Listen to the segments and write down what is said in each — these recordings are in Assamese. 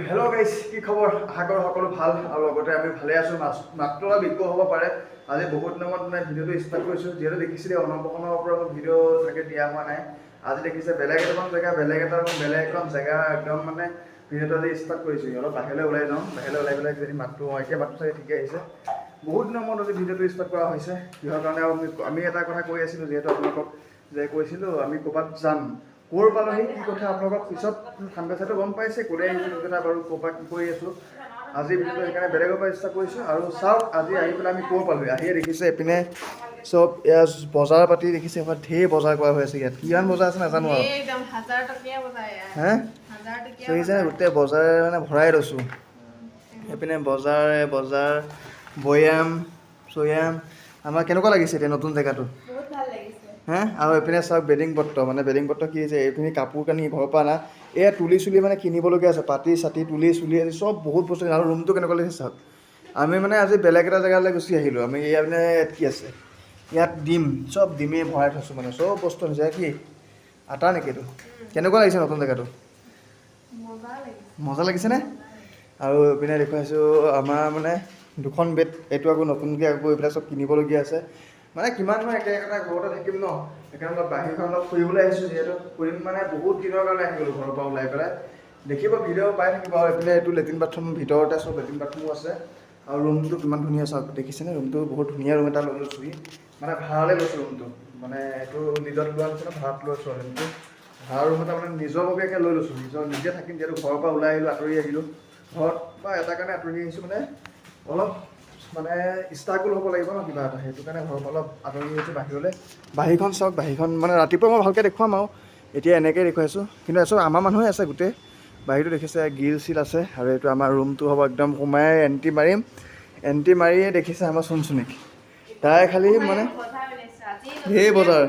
হেল্ল' গাইজ, কি খবৰ? আশা কৰোঁ সকলো ভাল আৰু লগতে আমি ভালে আছোঁ। মাত্ৰ বিজ্ঞ হ'ব পাৰে। আজি বহুত দিনৰ মূৰত ভিডিঅ'টো ষ্টাৰ্ট কৰিছোঁ। যিহেতু দেখিছিলে অন্নপ্ৰসন্নৰ পৰা মোৰ ভিডিঅ' থাকে দিয়া হোৱা নাই। আজি দেখিছে বেলেগ এখন জেগা, বেলেগ এখন জেগা একদম ভিডিঅ'টো আজি ষ্টাৰ্ট কৰিছোঁ। অলপ বাহিৰলৈ ওলাই যাওঁ, বাহিৰলৈ ওলাই পেলাই যদি মাতটো এতিয়া মাতটো চাগে ঠিকে আহিছে। বহুত দিনৰ মূৰত আজি ভিডিঅ'টো ষ্টাৰ্ট কৰা হৈছে। কিহৰ কাৰণে আমি এটা কথা কৈ আছিলোঁ, যিহেতু আপোনালোকক যে কৈছিলোঁ আমি ক'ৰবাত যাম। ক'ৰ পালোহি কি কথা আপোনালোকক পিছত ঠাণ্ডা চাইটো গম পাইছে, ক'লে আহিছোঁ কি কথা বাৰু ক'ৰবাত কি কৰি আছোঁ। আজি ভিডিঅ'টো সেইকাৰণে বেলেগৰ পৰা ষ্টাৰ্ট কৰিছোঁ। আৰু চাওক আজি আহি পেলাই আমি ক'ৰ পালোহি। আহিয়ে দেখিছে এইপিনে চব ইয়াত বজাৰ পাতি দেখিছে, এবাৰ ঢেৰ বজাৰ কৰা হৈ আছে। ইয়াত কিমান বজাৰ আছে নাজানো আৰু হে দেখিছে গোটেই বজাৰ ভৰাই লৈছোঁ। এইপিনে বজাৰ বৈয়াম চৈয়াম। আমাৰ কেনেকুৱা লাগিছে এতিয়া নতুন জেগাটো? হে আৰু এইপিনে চাওক বেডিং পত্ৰ কি হৈছে, এইপিনে কাপোৰ কানি ঘৰৰ পৰা অনা এয়া তুলি চুলি কিনিবলগীয়া আছে। পাতি চাতি তুলি চুলি আজি চব বহুত বস্তু। আৰু ৰুমটো কেনেকুৱা লাগিছে চাওক। আমি আজি বেলেগ এটা জেগালৈ গুচি আহিলোঁ। আমি ইয়াত ইয়াত কি আছে, ইয়াত ডিম চব ডিমেই ভৰাই থৈছোঁ। চব বস্তু হৈছে কি আটা নেকি এইটো? কেনেকুৱা লাগিছে নতুন জেগাটো? মজা লাগিছেনে? আৰু এইপিনে দেখুৱাইছোঁ আমাৰ দুখন বেড। এইটো আকৌ নতুনকৈ আকৌ এইবিলাক চব কিনিবলগীয়া আছে। কিমান একেটা ঘৰতে থাকিম ন, সেইকাৰণে অলপ বাহিৰখন অলপ ফুৰিবলৈ আহিছোঁ। যিহেতু ফুৰিম বহুত দিনৰ কাৰণে আহি গ'লোঁ ঘৰৰ পৰা ওলাই পেলাই। দেখিব ভিডিঅ' পাই থাকিব। আৰু এইপিনে এইটো লেট্ৰিন বাথৰুম ভিতৰতে চব লেট্ৰিন বাথৰুমো আছে। আৰু ৰুমটো কিমান ধুনীয়া চাওক, দেখিছেনে? ৰুমটো বহুত ধুনীয়া ৰুম এটা লৈ লৈছোঁ। ভাড়ালৈ লৈছোঁ ৰুমটো। এইটো নিজৰ লোৱা নিচিনা ভাড়াত লৈছোঁ। আৰু ৰুমটো ভাড়া ৰুম এটা নিজৰববীয়াকৈ লৈ লৈছোঁ। নিজে থাকিম, যিহেতু ঘৰৰ পৰা ওলাই আহিলোঁ, আঁতৰি আহিলোঁ। ঘৰত বা এটা কাৰণে আঁতৰি আহিছোঁ, অলপ ষ্টাগুল হ'ব লাগিব ন কিবা এটা। সেইটো কাৰণে ঘৰৰ পৰা অলপ আঁতৰি আহিছোঁ বাহিৰলৈ। বাহিৰখন চাওক, বাহিৰখন ৰাতিপুৱা মই ভালকৈ দেখুৱাম আৰু এতিয়া এনেকৈ দেখুৱাইছোঁ। কিন্তু চব আমাৰ মানুহে আছে গোটেই। বাহিৰটো দেখিছে গ্ৰিল চিল আছে। আৰু এইটো আমাৰ ৰুমটো হ'ব একদম সোমাই এণ্ট্ৰি মাৰিম। এণ্ট্ৰি মাৰিয়ে দেখিছে আমাৰ চুনচুনিক। তাই খালি ঢেৰ বজাৰ।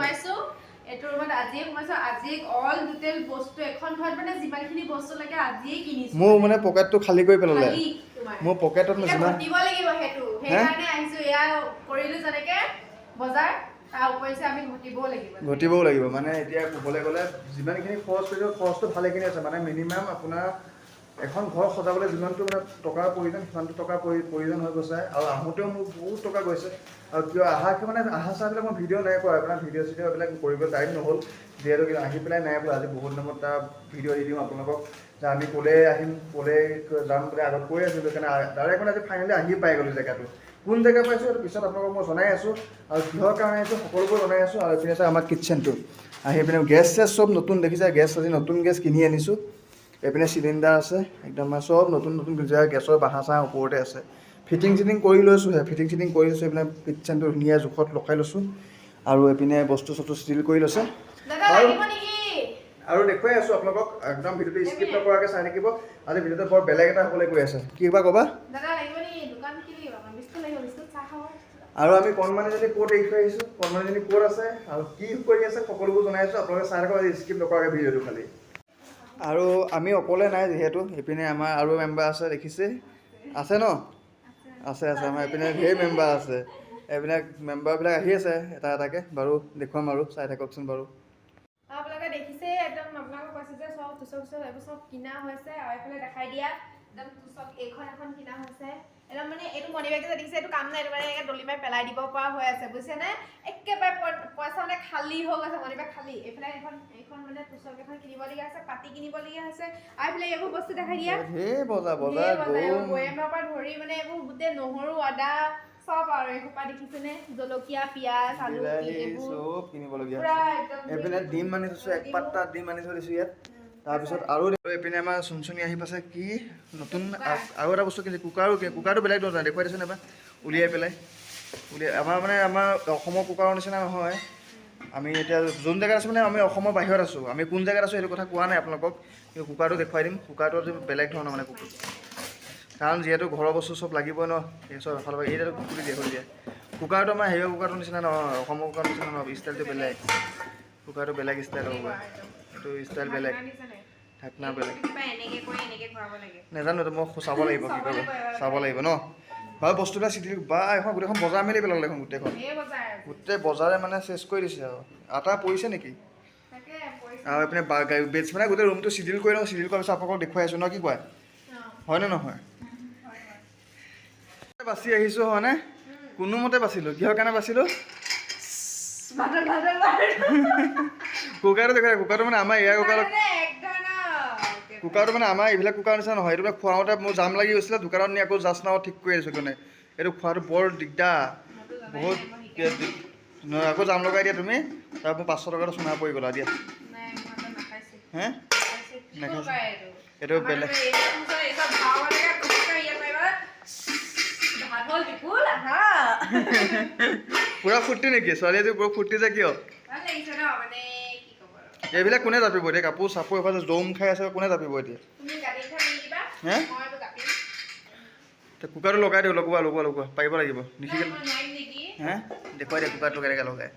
এইটো ৰুমত আজিয়ে সোমাইছো। আজি অল টোটেল বস্তু এখন ঘৰত যিমানখিনি বস্তু লাগে আজিয়ে কিনিছো। মোৰ পকেটটো খালী কৰি পেলালে। মোৰ পকেটত ঘটিব লাগিব সেইটো। সেইকাৰণে আহিছো এয়া কৰিলো যেনেকে বজাৰ, তাৰ উপৰিছে আমি ঘটিবও লাগিব। এতিয়া ক'বলৈ গ'লে যিমানখিনি খৰচ কৰিছোঁ, খৰচটো ভালেখিনি আছে। মিনিমাম আপোনাৰ এখন ঘৰ সজাবলৈ যিমানটো টকাৰ প্ৰয়োজন, সিমানটো টকাৰ প্ৰয়োজন হৈ গৈছে। আৰু আহোঁতেও মোৰ বহুত টকা গৈছে। আৰু কিয় আহা চাহবিলাক মই ভিডিঅ' নাই কৰা। আপোনাৰ ভিডিঅ' চিডিঅ' এইবিলাক কৰিবলৈ টাইম নহ'ল। যিহেতু আহি পেলাই নাই বোলে আজি বহুত দিনৰ মূৰত এটা ভিডিঅ' দি দিওঁ আপোনালোকক যে আমি ক'লে আহিম, ক'লে যাম বুলি আগত কৈ আছিলোঁ। সেইকাৰণে ডাইৰেক্ট আজি ফাইনেলি আহি পাই গ'লোঁ জেগাটো। কোন জেগা পাইছোঁ সেইটো পিছত আপোনালোকক মই জনাই আছোঁ। আৰু কিহৰ কাৰণে আহিছোঁ সকলোবোৰ জনাই আছোঁ। আৰু এইপিনে আছে আমাৰ কিটচেনটো। আহি পিনে গেছ চেছ চব নতুন দেখিছে। গেছ আজি নতুন গেছ কিনি আনিছোঁ। এইপিনে চিলিণ্ডাৰ আছে একদম চব নতুন গেছৰ বাহা চাহা ওপৰতে আছে। ফিটিং চিটিং কৰি লৈছোঁহে। এইপিনে কিটচেনটো ধুনীয়া জোখত লগাই লৈছোঁ। আৰু এইপিনে বস্তু চস্তু ষ্টিল কৰি লৈছে। আৰু দেখুৱাই আছোঁ আপোনালোকক, একদম ভিডিঅ'টো স্কিপ নকৰাকৈ চাই থাকিব। আজি ভিডিঅ'টো বৰ বেলেগ এটা হ'বলৈ গৈ আছে। কি বা ক'বা? আৰু আমি কণমানিজনী ক'ত এৰি থৈ আহিছোঁ, কণমানিজনী ক'ত আছে আৰু কি কৰি আছে সকলোবোৰ জনাই আছোঁ। আপোনালোকে চাই থাকক, আজি স্কিপ নকৰাকৈ ভিডিঅ'টো খালি। আৰু আমি অকলে নাই যিহেতু, এইপিনে আমাৰ আৰু মেম্বাৰ আছে দেখিছে, আছে ন? আছে আমাৰ এইপিনে ঢেৰ মেম্বাৰ আছে। এইবিলাক মেম্বাৰবিলাক আহি আছে এটা এটাকৈ। বাৰু দেখুৱাম আৰু চাই থাককচোন বাৰু। আপোনালোকে দেখিছে একদম আপোনালোকক কৈছে যে চব তুচক এইবোৰ চব কিনা হৈছে। আৰু এইফালে দেখাই দিয়া একদম তুচক এখন কিনা হৈছে। একদম এইটো মনি বেগ যে দেখিছে, এইটো কাম নাই। এইটো দলি মাৰি পেলাই দিব পৰা হৈ আছে, বুজিছেনে? একেবাৰে পইচা খালী হৈ গৈছে, মনি বেগ খালী। এইফালে এইখন তুচক এখন কিনিবলগীয়া আছে, পাতি কিনিবলগীয়া আছে। আৰু এইফালে এইবোৰ বস্তু দেখাই দিয়া ঢেৰ বজাৰ বৈয়ামৰ পৰা ধৰি এইবোৰ গোটেই নহৰু আদা চব। আৰু এসোপা দেখিছেনে, জলকীয়া পিঁয়াজ আলু এইবোৰ চব কিনিবলগীয়া পুৰা আছে। একদম এইপিনে ডিম আনি থৈছোঁ, এক পাত্তা ডিম আনি থৈ দিছোঁ ইয়াত। তাৰপিছত আৰু এইপিনে আমাৰ চুনচুনি আহি পাইছে। কি নতুন আৰু এটা বস্তু কিনিছে, কুকাৰটো বেলেগ ধৰণৰ দেখুৱাই দিছোঁ এবাৰ উলিয়াই পেলাই। আমাৰ অসমৰ কুকাৰৰ নিচিনা নহয়। আমি এতিয়া যোন জেগাত আছোঁ আমি অসমৰ বাহিৰত আছোঁ। আমি কোন জেগাত আছোঁ সেইটো কথা কোৱা নাই আপোনালোকক, কিন্তু কুকাৰটো দেখুৱাই দিম। কুকাৰটো বেলেগ ধৰণৰ কুকাৰটো, কাৰণ যিহেতু ঘৰৰ বস্তু চব লাগিবই ন। এই চব এফালৰ পৰা এইটো খুলি দিয়ে। কুকাৰটো আমাৰ হেৰিয়ৰ কুকাৰটোৰ নিচিনা নহয়, অসমৰ কুকাৰটোৰ নিচিনা নহয়। ষ্টাইলটো বেলেগ, কুকাৰটো বেলেগ ষ্টাইলৰ কুকাৰ। এইটো ষ্টাইল বেলেগ, ঢাকনা বেলেগ। নাজানো এইটো মই চাব লাগিব, কি কৰিব চাব লাগিব ন। বাৰু বস্তুবিলাক চিটি বা এখন গোটেইখন বজাৰ মেলি পেলালে দেখোন গোটেই বজাৰে চেছ কৰি দিছে। আৰু আটা পৰিছে নেকি? আৰু এইপিনে গোটেই ৰুমটো চিডিল কৰি লওঁ। চিডিল কৰাৰ পিছত আপোনালোকক দেখুৱাই আছোঁ ন, কি কয়? হয়নে নহয় বাচি আহিছোঁ হয়নে কোনোমতে বাচিলোঁ কিহৰ কাৰণে বাচিলোঁ কুকাৰটো দেখা কুকাৰটো মানে আমাৰ এয়া কুকাৰটো মানে আমাৰ এইবিলাক কুকাৰ নিচিনা নহয় এইটো খোৱাওঁতে মোৰ জাম লাগি গৈছিলে দোকানত নি আকৌ জাষ্ট নাও ঠিক কৰি আছোঁ কাৰণে এইটো খোৱাটো বৰ দিগদাৰ বহুত আকৌ জাম লগাই দিয়া তুমি তাৰ মোৰ 500 টকাটো সোমাই পৰি গ'লা দিয়া হে এইটো বেলেগ পুৰা ফূৰ্তি নেকি ছোৱালী আজি পুৰা ফূৰ্তি যে কিয় এইবিলাক কোনে জাপিব এতিয়া কাপোৰ চাপোৰ এফালে জম খাই আছে কোনে জাপিব এতিয়া হে কুকাৰটো লগাই দিওঁ লগোৱা পাৰিব লাগিব নিশিকিল হে দেখুৱাই দিয়া কুকাৰটো কেনেকৈ লগাই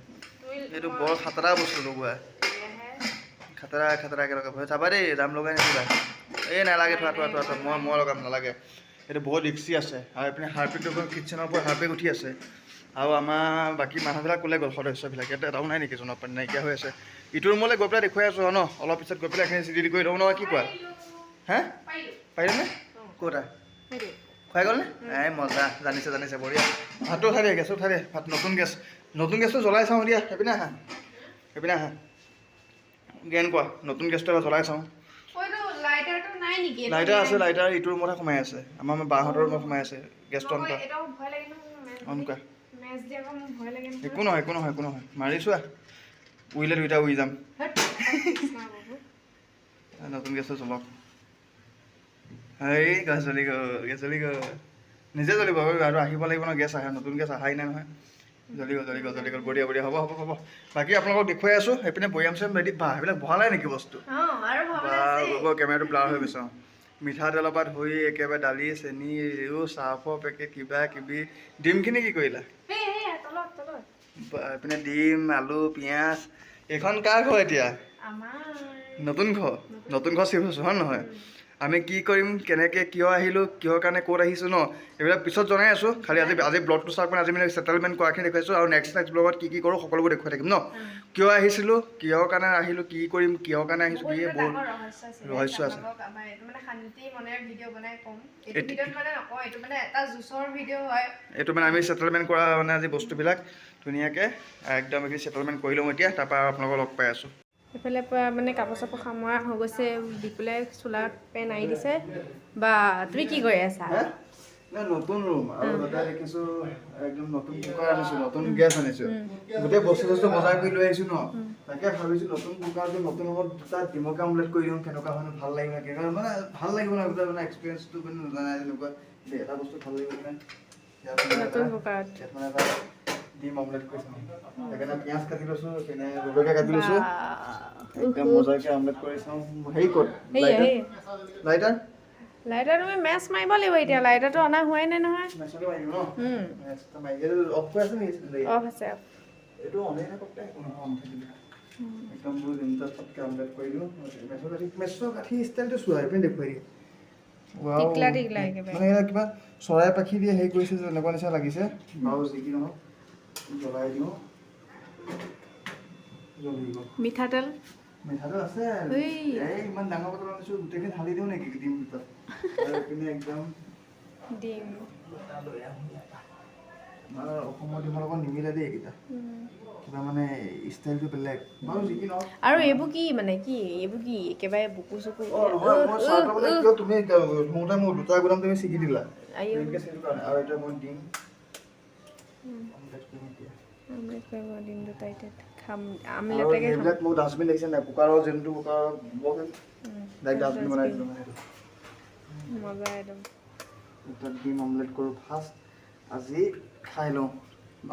এইটো বৰ খাতৰা বস্তু লগোৱা খাতৰাকৈ লগাব চাবা দেই দাম লগাই নিদিবা এই নালাগে থোৱা মই লগাম নালাগে এইটো বহুত ৰিক্সি আছে আৰু এইপিনে হাৰ্পিকটো কিটচেনৰ ওপৰত হাৰ্পিক উঠি আছে আৰু আমাৰ বাকী মানুহবিলাক ক'লে গ'ল সদস্যবিলাক ইয়াতে এটাও নাই নেকি জনপানী নাইকিয়া হৈ আছে ইটো ৰুমলৈ গৈ পেলাই দেখুৱাই আছোঁ ন অলপ পিছত গৈ পেলাই এইখিনি চিডি কৰি দিওঁ নহয় কি কোৱা হে পাৰিলেনে ক'তা খুৱাই গ'লনে এই মজা জানিছে বঢ়িয়া ভাতটো উঠাই দে গেছটো উঠাই দে ভাত নতুন গেছটো জ্বলাই চাওঁ দিয়া সেইপিনে আহা জ্ঞান কোৱা নতুন গেছটো এবাৰ জ্বলাই চাওঁ লাইটাৰ আছে লাইটাৰ ইটো ৰুমতে সোমাই আছে আমাৰ বাহঁতৰ ৰুমত সোমাই আছে গেছটো অন কৰা একো নহয় মাৰি চোৱা উৰিলে দুইটা উৰি যাম নতুন গেছটো জ্বলক এই গেছ জ্বলি গ'ল নিজে জ্বলিব আৰু আহিব লাগিব ন গেছ আহে নতুন গেছ আহাই নাই নহয় জ্বলি গ'ল বঢ়িয়া হ'ব বাকী আপোনালোকক দেখুৱাই আছোঁ সেইপিনে বৈয়াম চৈয়াম ৰেডি সেইবিলাক বহা নাই নেকি বস্তু কেমেৰাটো ব্লাৰ হৈ গৈছে মিঠাতেলৰ পৰা ধৰি একেবাৰে দালি চেনি চাহৰ পেকেট কিবা কিবি ডিমখিনি কি কৰিলা এইপিনে ডিম আলু পিঁয়াজ এইখন কাৰ ঘৰ এতিয়া নতুন ঘৰ চিফ্ট হৈছোঁ হয় নহয় আমি কি কৰিম কেনেকৈ কিয় আহিলোঁ কিহৰ কাৰণে ক'ত আহিছোঁ ন এইবিলাক পিছত জনাই আছোঁ খালি আজি ব্লগটো চাওক মানে আজি মানে ছেটেলমেণ্ট কৰাখিনি দেখুৱাইছোঁ আৰু নেক্সট ব্লগত কি কৰোঁ সকলোবোৰ দেখুৱাই থাকিম ন কিয় আহিছিলোঁ কিহৰ কাৰণে আহিলোঁ কি কৰিম কিহৰ কাৰণে আহিছোঁ কি বহুত ৰহস্য আছে এইটো মানে আমি ছেটেলমেণ্ট কৰা মানে আজি বস্তুবিলাক ধুনীয়াকৈ একদম এইখিনি ছেটেলমেণ্ট কৰি লওঁ এতিয়া তাৰপৰা আপোনালোকক লগ পাই আছোঁ এইফালে মানে কাপোৰ চাপোৰ সামৰা হৈ গৈছে দি পেলাই চোলাৰ পেন আনি দিছে বা তুমি কি কৰি আছা নতুন ৰুম আৰু তাতে দেখিছোঁ একদম নতুন কুকাৰ আনিছোঁ নতুন গেছ আনিছোঁ গোটেই বস্তু বজাৰ কৰি লৈ আহিছোঁ ন তাকে ভাবিছোঁ নতুন কুকাৰটো নতুন ৰুমত দুটা ডিমকে অমলেট কৰি দিওঁ কেনেকুৱা হয় ভাল লাগিব কেনেকুৱা মানে ভাল লাগিব ন মানে এক্সপিৰিয়েঞ্চটো মানে নজনাই তেনেকুৱা এটা বস্তু ভাল লাগিব মানে নতুন কুকাৰত মানে এটা ডিম অমলেট কৰি চাওঁ সেইকাৰণে পিঁয়াজ কাটি লৈছোঁ সেইকাৰণে জলকীয়া কাটি লৈছোঁ একদম মজাকৈ অমলেট কৰি চাওঁ হেৰি ক'ত লাইটাৰ তুমি মেচ মাৰিব লাগিব এতিয়া লাইটাৰটো অনা হোৱাই নাই নহয় অফ আছে এইটো অনেই থাকোঁতে কোনো অন থাকিলে একদম লিমিটত ফটকৈ অমলেট কৰি দিওঁ মেচৰ কাঠি ষ্টাইলটো চোৱা এইপিনে দেখুৱাই দিয়ে মানে কিবা চৰাই পাখি দিয়ে হেৰি কৰিছে যে এনেকুৱা নিচিনা লাগিছে বাৰু যি কি নহওক জ্বলাই দিওঁ মিঠাতেল আছে ইমান ডাঙৰ বটল আনিছোঁ গোটেইখিনি ঢালি দিওঁ নেকি ডিম ভিতৰত একদম ডিম আমাৰ অসমৰ ডিমৰ লগত নিমিলে দেই এইকেইটা কিবা মানে ষ্টাইলটো বেলেগ বাৰু যি কি নহওক আৰু এইবোৰ কি একেবাৰে বুকু চকু তুমি ধোঁতে মোৰ দুটা গুদাম তুমি ছিগি দিলা আৰু এতিয়া মই ডিম ডিম দুটা এতিয়া খাম এইবিলাক মোক ডাষ্টবিন দেখিছে নাই কুকাৰৰ যোনটো কুকাৰৰ ডাষ্টবিন বনাই দিলোঁ মানে মজা একদম তাত ডিম অমলেট কৰোঁ ফাৰ্ষ্ট আজি খাই লওঁ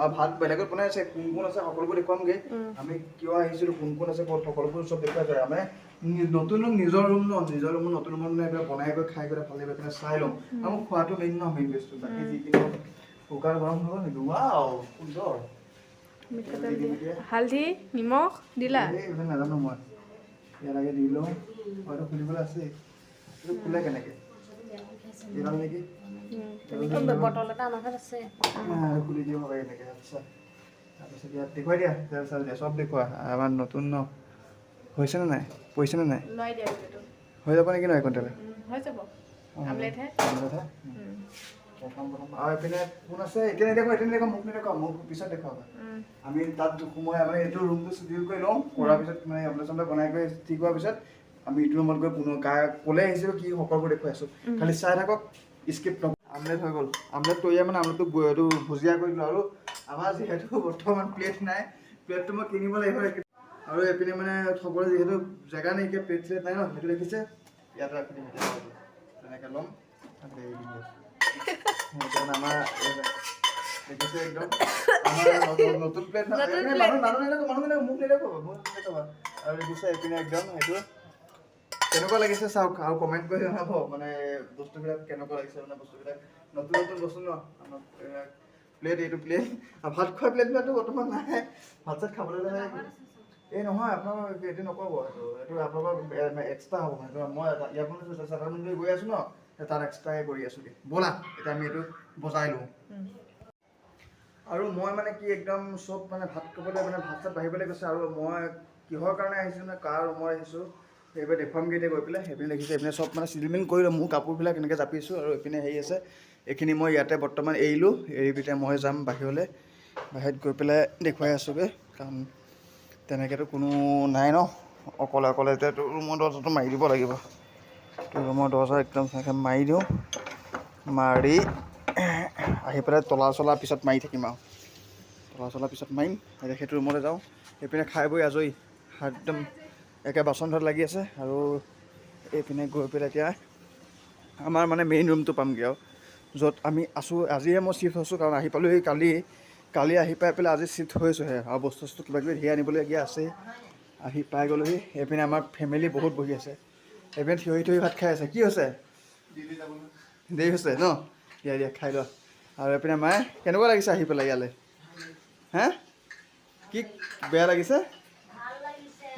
আৰু ভাত বেলেগত বনাই আছে কোন আছে সকলোবোৰ দেখুৱামগৈ আমি কিয় আহিছিলোঁ কোন আছে ক'ত সকলোবোৰ চব দেখুৱাই যায় আমি নতুন নিজৰ ৰুম নতুন ৰুমত মানে এইবিলাক বনাই গৈ খাই গ'লে ভাল লাগিব সেইকাৰণে চাই লওঁ আৰু মোক খোৱাটো মেইন বস্তু বাকী যিখিনি কুকাৰ গৰম হৈ গ'ল নেকি ৱাও সুন্দৰ হালধি নিমখ দিলা এইবিলাক নাজানো মই ইয়ালৈকে দি লওঁ হয়তো খুলিবলৈ আছেই এইটো খোলে কেনেকৈ দিলাম নেকি বটল এটা আমাৰ ঘৰত আছে খুলি দিব পাৰি এনেকৈ আচ্ছা তাৰপিছত ইয়াত দেখুৱাই দিয়া চব দেখুওৱা আমাৰ নতুন ন হৈছেনে নাই পৰিছেনে নাই লৈ দিয়া হৈ যাব নেকি ন এখন তেলে হৈ যাব আমলেটহে প্ৰথম আৰু এইপিনে কোন আছে এতিয়া নেদেখোঁ মোক নেদেখুৱা মোক পিছত দেখুৱাবা আমি তাত সোমাই মানে এইটো ৰুমটো চিডিউল কৰি লওঁ কৰাৰ পিছত মানে আমলেট চামলেট বনাই কৰি ঠিক হোৱাৰ পিছত আমি ইটো ৰুমত গৈ পুনৰ ক'লে আহিছিলোঁ কি সকলোবোৰ দেখুৱাই আছোঁ খালি চাই থাকক স্কিপ নকৰোঁ আমলেট হৈ গ'ল আমলেট তৈয়াৰ মানে আমলেটটো এইটো ভুজিয়া কৰি দিলোঁ আৰু আমাৰ যিহেতু বৰ্তমান প্লেট নাই প্লেটটো মই কিনিব লাগিব আৰু এইপিনে মানে থ'বলৈ যিহেতু জেগা নাইকিয়া প্লেট চেট নাই ন সেইটো দেখিছে ইয়াতে ৰাখি দিম তেনেকৈ ল'ম আমাৰ দেখিছে একদম আমাৰ নতুন প্লেট মানুহ মোক নেদেখুৱাব আৰু দেখিছে এইপিনে একদম সেইটো কেনেকুৱা লাগিছে চাওক আৰু কমেণ্ট কৰি জনাব মানে বস্তুবিলাক কেনেকুৱা লাগিছে মানে বস্তুবিলাক নতুন নতুন বস্তু ন আমাৰ প্লেট এইটো প্লেট আৰু ভাত খোৱা প্লেটবিলাকতো বৰ্তমান নাই ভাত চাত খাবলৈ এই নহয় আপোনালোকৰ এইটো নক'ব এইটো আপোনালোকৰ এক্সট্ৰা হ'ব সেইটো মই ইয়াৰ পৰা চেটাৰমেণ্ট গৈ আছোঁ ন তাত এক্সট্ৰাই কৰি আছোঁ ব'লা এতিয়া আমি এইটো বজাই লওঁ আৰু মই মানে কি একদম চব মানে ভাত খাবলৈ মানে ভাত চাত বাঢ়িবলৈ গৈছে আৰু মই কিহৰ কাৰণে আহিছোঁ নে কাৰ ৰুমত আহিছোঁ সেইবাৰ দেখুৱামগৈ এতিয়া গৈ পেলাই সেইপিনে দেখিছে এইপিনে চব মানে চিলমিং কৰি লওঁ মোৰ কাপোৰবিলাক এনেকৈ জাপিছোঁ আৰু এইপিনে হেৰি আছে এইখিনি মই ইয়াতে বৰ্তমান এৰিলোঁ এৰি পিনে মই যাম বাহিৰলৈ বাহিৰত গৈ পেলাই দেখুৱাই আছোঁগৈ কাৰণ তেনেকৈতো কোনো নাই ন অকলে অকলে এতিয়া ৰুমৰ দৰজাটো মাৰি দিব লাগিব ৰুমৰ দৰজা একদম তেনেকৈ মাৰি দিওঁ মাৰি আহি পেলাই তলা চলা পিছত মাৰি থাকিম আৰু তলা চলা পিছত মাৰিম এতিয়া সেইটো ৰুমলৈ যাওঁ এইপিনে খাই বৈ আজৰি একদম একে বাচন ধৰাত লাগি আছে আৰু এইপিনে গৈ পেলাই এতিয়া আমাৰ মানে মেইন ৰুমটো পামগৈ আৰু য'ত আমি আছোঁ আজিহে মই চিফ্ট হৈছোঁ কাৰণ আহি পালোঁ কালি আহি পাই পেলাই আজি চিফ্ট হৈছোঁহে আৰু বস্তু চস্তু কিবাকিবি ধেৰ আনিবলগীয়া আছেই আহি পাই গ'লোহি এইপিনে আমাৰ ফেমিলি বহুত বহি আছে এইপিনে থিয়হি ভাত খাই আছে কি হৈছে দেৰি হৈছে ন দিয়া খাই লোৱা আৰু এইপিনে মায়ে কেনেকুৱা লাগিছে আহি পেলাই ইয়ালৈ হে কি বেয়া লাগিছে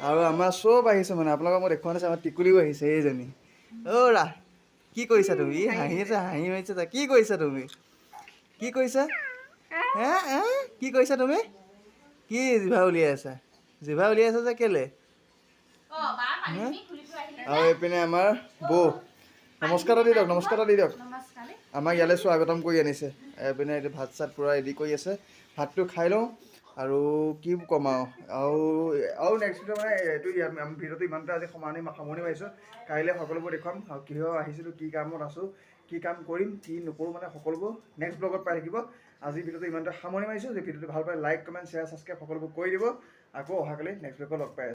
আৰু আমাৰ চব আহিছে মানে আপোনালোকক মই দেখুওৱা নাছিল আমাৰ টিকুলিও আহিছে এইজনী অ' ৰা কি কৰিছা তুমি হাঁহি আছে হাঁহি মাৰিছে কি কৰিছা তুমি কি কৰিছা কি কৰিছা তুমি কি জিভা উলিয়াই আছা যে কেলে আৰু এইপিনে আমাৰ বৌ নমস্কাৰ দি দিয়ক আমাক ইয়ালৈ স্বাগতম কৰি আনিছে এইপিনে এইটো ভাত চাত পূৰা ৰেডি কৰি আছে ভাতটো খাই লওঁ আৰু কি ক'ম আৰু নেক্সট ভিডিঅ' মানে এইটো আমি ভিডিঅ'টো ইমানতে আজি সামৰণি মাৰিছোঁ কাইলৈ সকলোবোৰ দেখুৱাম আৰু কিয় আহিছিলোঁ কি কামত আছোঁ কি কাম কৰিম কি নকৰোঁ মানে সকলোবোৰ নেক্সট ব্লগত পাই থাকিব আজি ভিডিঅ'টো ইমানতে সামৰণি মাৰিছোঁ যে ভিডিঅ'টো ভাল পায় লাইক কমেণ্ট শ্বেয়াৰ ছাবস্ক্ৰাইব সকলোবোৰ কৰি দিব আকৌ অহাকালি নেক্সট ব্লগত লগ পাই আছোঁ